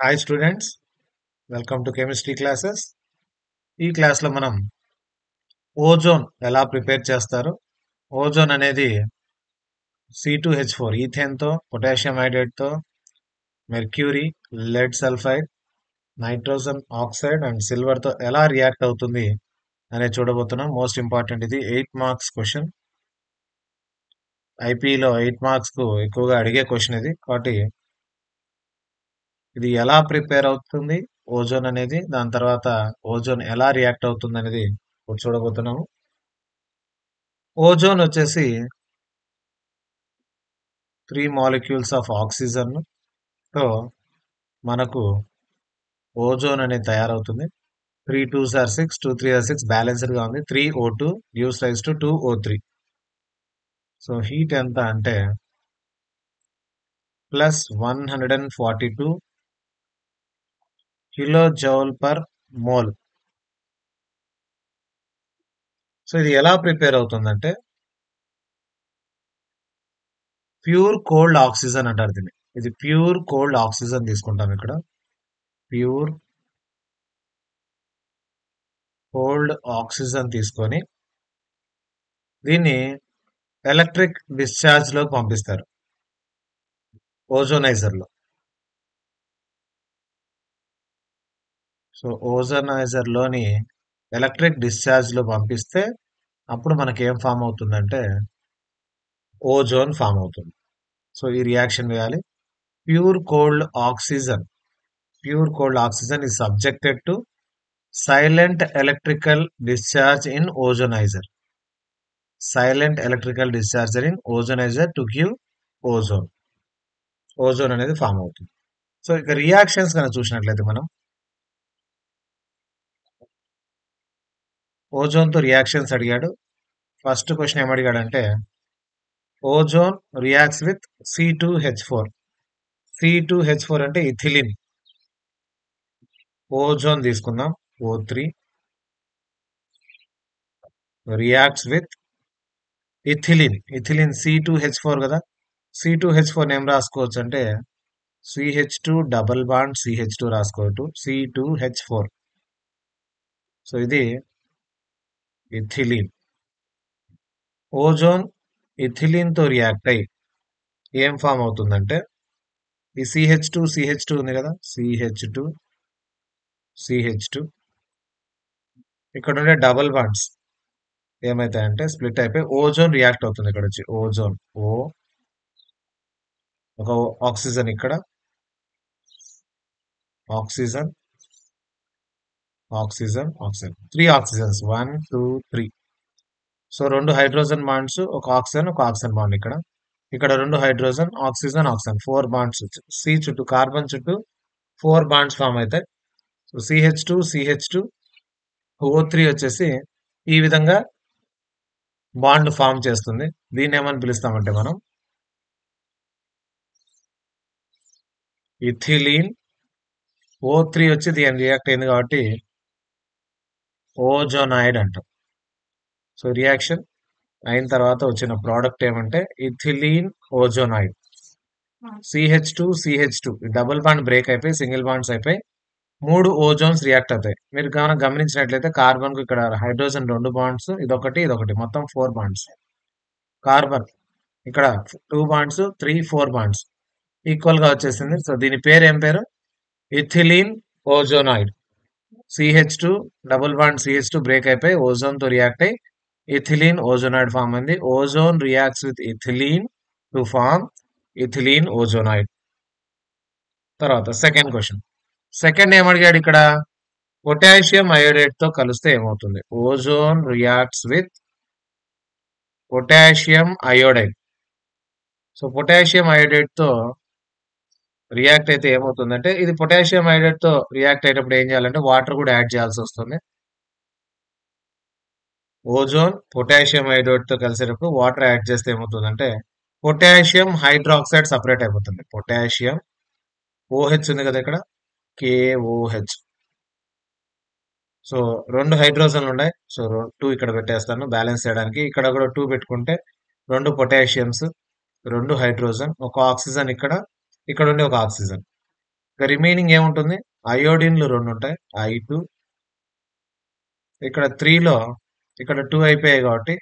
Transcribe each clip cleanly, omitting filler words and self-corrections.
Hi students, welcome to chemistry classes. ఈ క్లాస్లో మనం ఓజోన్ ఎలా ప్రిపేర్ చేస్తారు. ఓజోన్ అనేది C2H4 ఈథేన్తో, పొటాషియం హైడ్రేట్తో, mercury, lead sulphide, nitrogen oxide and సిల్వర్తో ఎలా రియాక్ట్ అవుతుంది అనేది చూడబోతున్నాం. మోస్ట్ ఇంపార్టెంట్, ఇది 8 మార్క్స్ క్వశ్చన్. ఐపీలో 8 మార్క్స్కు ఎక్కువగా అడిగే క్వశ్చన్ ఇది. కాబట్టి ఇది ఎలా ప్రిపేర్ అవుతుంది ఓజోన్ అనేది, దాని తర్వాత ఓజోన్ ఎలా రియాక్ట్ అవుతుంది అనేది చూడబోతున్నాము. ఓజోన్ వచ్చేసి 3 మాలిక్యూల్స్ ఆఫ్ ఆక్సిజన్ తో మనకు ఓజోన్ అనేది తయారవుతుంది. 3 2s are 6, 2 3 are 6, బ్యాలెన్స్డ్ గా ఉంది. 3O2 gives rise to 2O3. So heat ఎంత అంటే plus 142 kilo joule per mole. So ఇది ఎలా ప్రిపేర్ అవుతుందంటే ప్యూర్ కోల్డ్ ఆక్సిజన్ అంటారు దీన్ని. ఇది ప్యూర్ కోల్డ్ ఆక్సిజన్ తీసుకుంటాం ఇక్కడ. ప్యూర్ కోల్డ్ ఆక్సిజన్ తీసుకొని దీన్ని ఎలక్ట్రిక్ డిశ్చార్జ్ లో పంపిస్తారు ఓజోనైజర్ లో. సో ఓజోనైజర్ లోని ఎలక్ట్రిక్ డిశ్చార్జ్ లో పంపిస్తే అప్పుడు మనకి ఏం ఫామ్ అవుతుందంటే ఓజోన్ ఫామ్ అవుతుంది. సో ఈ రియాక్షన్ వేయాలి. Pure cold oxygen is subjected to silent electrical discharge in ozonizer. Silent electrical discharge in ozonizer to give ozone. Ozone అనేది ఫామ్ అవుతుంది. సో ఇక రియాక్షన్స్ కనుక చూసినట్లయితే మనం ఓజోన్ తో రియాక్షన్స్ అడిగాడు. ఫస్ట్ క్వశ్చన్ ఏమడిగాడంటే ozone reacts with C2H4. C2H4 అంటే ఇథిలిన్. ఓజోన్ తీసుకుందాం, O3 reacts with ethylene. C2H4 కదా. C2H4 ఏం రాసుకోవచ్చు అంటే CH2 డబల్ బాండ్ CH2 రాసుకోవచ్చు, C2H4. సో ఇది ఇథిలిన్. ఓజోన్ ఇథిలిన్ తో రియాక్ట్ అయ్యి ఏం ఫామ్ అవుతుందంటే ఈ CH2 ఉంది కదా, CH2 ఇక్కడ ఉండే డబల్ బాండ్స్ ఏమైతాయంటే స్ప్లిట్ అయిపోయి ఓజోన్ రియాక్ట్ అవుతుంది. ఇక్కడ వచ్చి ఓజోన్, ఒక ఆక్సిజన్ ఇక్కడ, oxygen 3 oxygens, 1 2 3. So 2 hydrogen bonds, ఒక ఆక్సిజన్ బాండ్ ఇక్కడ 2 హైడ్రోజన్, ఆక్సిజన్ 4 బాండ్స్. సి చుట్టూ, కార్బన్ చుట్టూ 4 బాండ్స్ ఫామ్ అవుతాయి. సో CH2 O3 వచ్చేసి ఈ విధంగా బాండ్ ఫామ్ చేస్తుంది. దీన్ని ఏమని పిలుస్తామంటే మనం ఇథిలీన్. O3 వచ్చి దీని రియాక్ట్ అయింది కాబట్టి ఓజోనాయిడ్ అంటాం. సో రియాక్షన్ అయిన తర్వాత వచ్చిన ప్రోడక్ట్ ఏమంటే ethylene ozonide. CH2 double bond break అయిపోయి సింగిల్ బాండ్స్ అయిపోయి 3 ఓజోన్స్ రియాక్ట్ అవుతాయి. మీరు గమనించినట్లయితే కార్బన్ కు ఇక్కడ హైడ్రోజన్ 2 బాండ్స్, ఇదొకటి మొత్తం 4 బాండ్స్. కార్బన్ ఇక్కడ 2 బాండ్స్, 3 4 బాండ్స్ ఈక్వల్ గా వచ్చేసింది. సో దీని పేరు ఏం పేరు? Ethylene ozonide. CH2 double bond CH2 break అయిపోయి ఓజోన్ తో రియాక్ట్ అయ్యి ఇథిలీన్ ఓజోనాయిడ్ ఫామ్ అయింది. Ozone reacts with ethylene to form ethylene ozonide. తర్వాత సెకండ్ క్వశ్చన్. సెకండ్ ఏమడిగాడు ఇక్కడ? పొటాషియం అయోడైడ్ తో కలిస్తే ఏమవుతుంది? Ozone reacts with potassium iodide. So potassium iodide తో రియాక్ట్ అయితే ఏమవుతుందంటే, ఇది పొటాషియం అయోడైడ్ తో రియాక్ట్ అయ్యేటప్పుడు ఏం చేయాలంటే వాటర్ కూడా యాడ్ చేయాల్సి వస్తుంది. ఓజోన్ పొటాషియం అయోడైడ్ తో కలిసేటప్పుడు వాటర్ యాడ్ చేస్తే ఏమవుతుందంటే పొటాషియం హైడ్రాక్సైడ్ సపరేట్ అయిపోతుంది. పొటాషియం OH ఉంది కదా ఇక్కడ, KOH. సో 2 హైడ్రోజన్లు ఉన్నాయి. సో 2 ఇక్కడ పెట్టేస్తాను బ్యాలెన్స్ చేయడానికి. ఇక్కడ కూడా 2 పెట్టుకుంటే 2 పొటాషియమ్స్, 2 హైడ్రోజన్, ఒక ఆక్సిజన్ ఇక్కడ ఉండే ఒక ఆక్సిజన్. ఇక రిమైనింగ్ ఏముంటుంది? అయోడిన్లు 2 ఉంటాయి. I2 ఇక్కడ 3లో ఇక్కడ 2 అయిపోయాయి కాబట్టి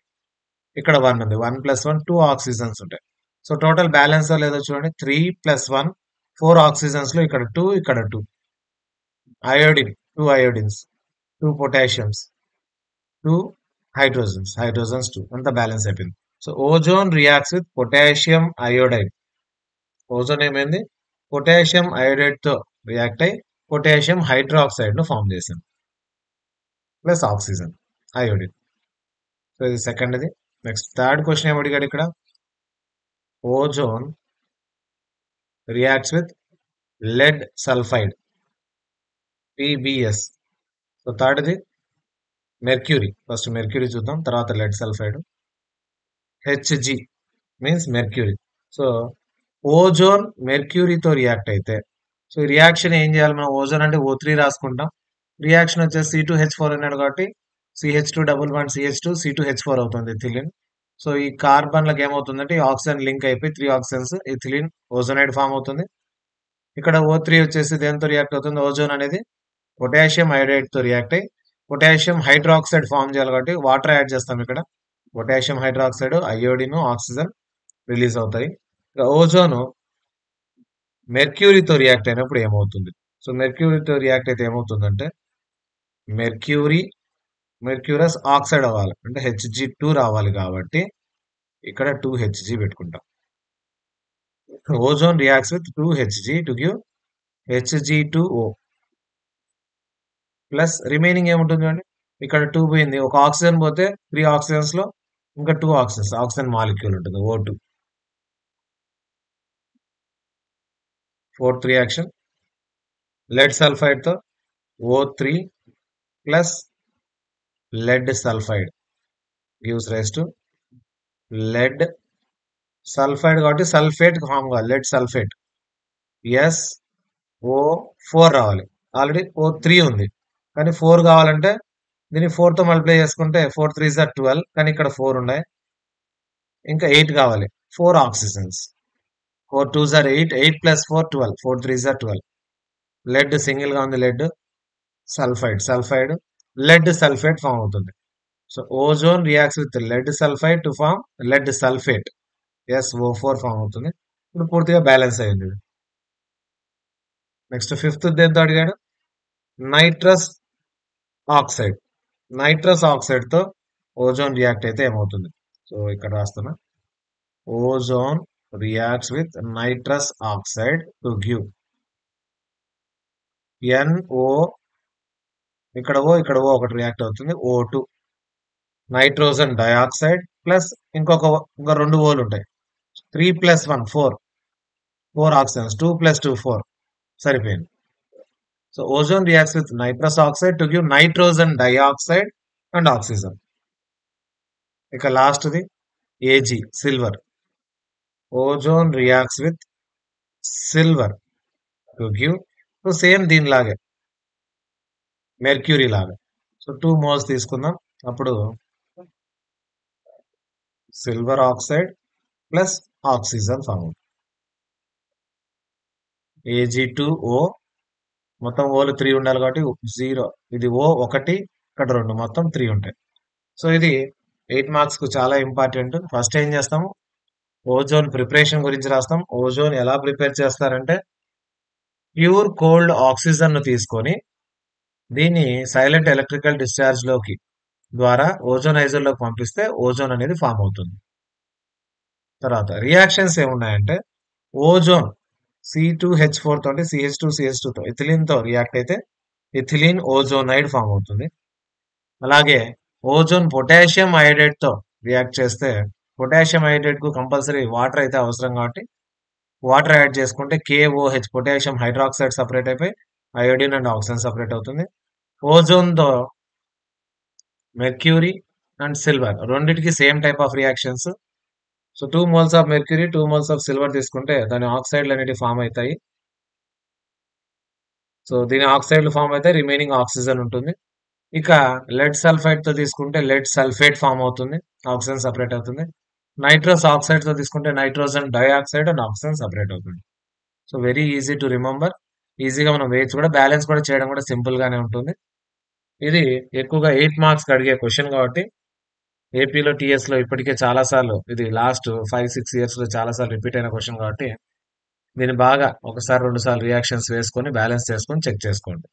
ఇక్కడ 1 ఉంది. 1 + 1 2 ఆక్సిజన్స్ ఉంటాయి. సో టోటల్ బ్యాలెన్స్ లేదో చూడండి. 3 + 1 4 ఆక్సిజన్స్ లో ఇక్కడ 2 ఇక్కడ 2 అయోడిన్ 2 అయోడిన్స్ 2 పొటాషియమ్స్ 2 హైడ్రోజన్స్ 2 అంతా బ్యాలెన్స్ అయిపోయింది. So ozone reacts with potassium iodide. Ozone ఏమైంది? పొటాషియం అయోడైడ్ తో రియాక్ట్ అయి పొటాషియం హైడ్రాక్సైడ్ ను ఫామ్ చేసింది ప్లస్ ఆక్సిజన్ అయోడిన్. సో ఇది సెకండ్ది. నెక్స్ట్ థర్డ్ క్వశ్చన్ ఏమి అడిగాడు ఇక్కడ? Ozone reacts with lead sulphide PbS. So థర్డ్ది మెర్క్యూరీ. ఫస్ట్ మెర్క్యూరీ చూద్దాం, తర్వాత lead sulphide. Hg means mercury. So ozone మెర్క్యూరీతో రియాక్ట్ అయితే సో ఈ రియాక్షన్ ఏం చేయాలి మనం? ఓజోన్ అంటే O3 రాసుకుంటాం. రియాక్షన్ వచ్చేసి C2H4 అన్నాడు కాబట్టి CH2 double bond CH2 C2H4 అవుతుంది ఇథిలిన్. సో ఈ కార్బన్లకు ఏమవుతుందంటే ఈ ఆక్సిజన్ లింక్ అయిపోయి 3 ఆక్సిజన్స్ ఇథిలిన్ ఓజోనైడ్ ఫామ్ అవుతుంది. ఇక్కడ O3 వచ్చేసి దేంతో రియాక్ట్ అవుతుంది? ఓజోన్ అనేది పొటాషియం అయోడైడ్ తో రియాక్ట్ అయ్యి పొటాషియం హైడ్రాక్సైడ్ ఫామ్ చేయాలి కాబట్టి వాటర్ యాడ్ చేస్తాం. ఇక్కడ potassium hydroxide iodine oxygen release అవుతాయి. ఇక ఓజోన్ మెర్క్యూరీతో రియాక్ట్ అయినప్పుడు ఏమవుతుంది? సో మెర్క్యూరీతో రియాక్ట్ అయితే ఏమవుతుందంటే మెర్క్యూరస్ ఆక్సైడ్ అవ్వాలి అంటే Hg2 రావాలి కాబట్టి ఇక్కడ 2Hg పెట్టుకుంటాం. Ozone reacts with 2Hg to give Hg2O plus remaining ఏముంటుంది అండి? ఇక్కడ 2 పోయింది, ఒక ఆక్సిజన్ పోతే 3 ఆక్సిజన్స్ లో ఇంకా 2 ఆక్సిజన్స్ ఆక్సిజన్ మాలిక్యూల్ ఉంటుంది O2. Fourth reaction lead sulphide తో O3 plus lead sulphide gives rise to lead sulphide కాబట్టి సల్ఫేట్ ఫామ్ కావాలి. లెడ్ సల్ఫేట్ SO4 రావాలి. ఆల్రెడీ O3 ఉంది కానీ 4 కావాలంటే దీన్ని 4 తో మల్టిప్లై చేసుకుంటే 4 3 జా 12 కానీ ఇక్కడ 4 ఉన్నాయి, ఇంకా 8 కావాలి. 4 ఆక్సిజన్స్ 4 2 జా 8 8 + 4 12 4 3 జా 12. లెడ్ సింగిల్ గా ఉంది, lead sulphide lead sulphate form అవుతుంది. So ozone reacts with lead sulphide to form lead sulphate SO4 form అవుతుంది. ఇప్పుడు పూర్తిగా బ్యాలెన్స్ అయింది. నెక్స్ట్ ఫిఫ్త్ దేంతో అడిగాడు? నైట్రస్ ఆక్సైడ్ తో ఓజోన్ రియాక్ట్ అయితే ఏమవుతుంది? సో ఇక్కడ రాస్తున్నా, ozone reacts with nitrous oxide to give NO ఇక్కడ O ఒకటి రియాక్ట్ అవుతుంది O2 నైట్రోజన్ డయాక్సైడ్ ప్లస్ ఇంకా 2 ఓలు ఉంటాయి. 3 + 1 4 ఆక్సిజన్స్ 2 + 2 4 సరిపోయింది. So ozone reacts with nitrous oxide to give nitrogen dioxide and oxygen. ఇక లాస్ట్ది Ag silver. Ozone reacts with silver to give same దీనిలాగే మెర్క్యూరీ లాగా. సో 2 మోల్స్ తీసుకుందాం. అప్పుడు silver oxide plus oxygen form అవుతుంది. Ag2O మొత్తం ఓలు 3 ఉండాలి కాబట్టి 0, ఇది O1 ఇక్కడ 2 మొత్తం 3 ఉంటాయి. సో ఇది 8 మార్క్స్ కు చాలా ఇంపార్టెంట్. ఫస్ట్ ఏం చేస్తాము? ఓజోన్ ప్రిపరేషన్ గురించి రాస్తాం. ఓజోన్ ఎలా ప్రిపేర్ చేస్తారంటే ప్యూర్ కోల్డ్ ఆక్సిజన్ ను తీసుకొని దీన్ని సైలెంట్ ఎలక్ట్రికల్ డిశ్చార్జ్ లోకి ద్వారా ఓజోనైజర్ లోకి పంపిస్తే ఓజోన్ అనేది ఫామ్ అవుతుంది. తర్వాత రియాక్షన్స్ ఏమున్నాయంటే ఓజోన్ C2H4 తోటి CH2 తో ఇథిలిన్ తో రియాక్ట్ అయితే ఇథిలిన్ ఓజోనైడ్ ఫామ్ అవుతుంది. అలాగే ఓజోన్ పొటాషియం అయోడైడ్ తో రియాక్ట్ చేస్తే పొటాషియం అయోడైడ్ కు కంపల్సరీ వాటర్ అయితే అవసరం కాబట్టి వాటర్ యాడ్ చేసుకుంటే KOH పొటాషియం హైడ్రాక్సైడ్ సపరేట్ అయిపోయి అయోడిన్ అండ్ ఆక్సిజన్ సపరేట్ అవుతుంది. ఓజోన్ తో మెర్క్యూరీ అండ్ సిల్వర్ రెండింటికి same type of reactions. So 2 moles of mercury 2 moles of silver తీసుకుంటే దాని ఆక్సైడ్లు అనేవి ఫామ్ అవుతాయి. సో దీని ఆక్సైడ్లు ఫామ్ అయితే రిమైనింగ్ ఆక్సిజన్ ఉంటుంది. ఇక లెడ్ సల్ఫైడ్ తో తీసుకుంటే లెడ్ సల్ఫేట్ ఫామ్ అవుతుంది, ఆక్సిజన్ సపరేట్ అవుతుంది. నైట్రస్ ఆక్సైడ్ తో తీసుకుంటే nitrogen dioxide and oxygen separate అవుతుంది. So very easy to remember. ఈజీగా మనం వేయొచ్చు కూడా. బ్యాలెన్స్ కూడా చేయడం కూడా సింపుల్ గానే ఉంటుంది. ఇది ఎక్కువగా 8 మార్క్స్‌కి అడిగే క్వెషన్ కాబట్టి ఏపీలో, టీఎస్‌లో ఇప్పటికే చాలా సార్లు ఇది లాస్ట్ 5, 6 ఇయర్స్‌లో చాలా సార్లు రిపీట్ అయిన క్వెషన్ కాబట్టి దీన్ని బాగా ఒకసారి, 2 సార్లు రియాక్షన్స్ వేసుకొని బ్యాలెన్స్ చేసుకొని చెక్ చేసుకోండి.